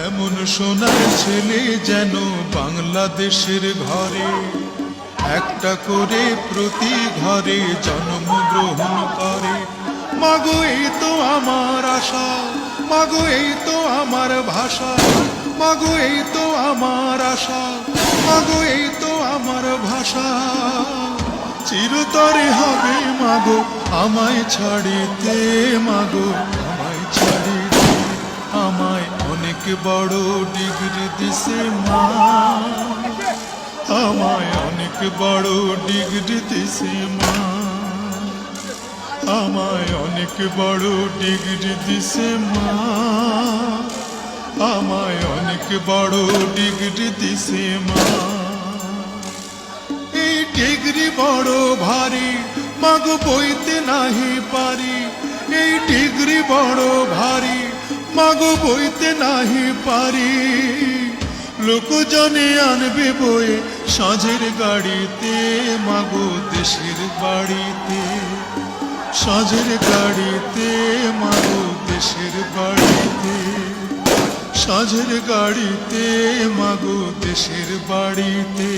এমন সোনার ছেলে যেন বাংলাদেশের ঘরে একটা করে প্রতি ঘরে জন্মগ্রহণ করে। মাগো এই তো আমার আশা, মাগো এই তো আমার ভাষা, মাগো এই তো আমার আশা, মাগো এই তো আমার ভাষা। চিরতরে হবে মাগো আমায় ছাড়িতে, মাগো আমায় ছাড়িতে। আমায় অনেক বড় ডিগ্রি দিছে মা, আমায় অনেক বড় ডিগ্রি দিছে মা, আমায় অনেক বড় ডিগ্রি দিছে মা, আমায় অনেক বড় ডিগ্রি দিছে মা। এই ডিগ্রি বড় ভারী মাগো বইতে নাহি পারি, এই ডিগ্রি বড় ভারী মাগো বইতে নাহি পারি। লোকজনে আনবে বয়ে সাঁঝের গাড়িতে, মাগো দেশের বাড়িতে, সাঁঝের গাড়িতে, মাগো দেশের বাড়িতে, সাঁঝের গাড়িতে, মাগো দেশের বাড়িতে।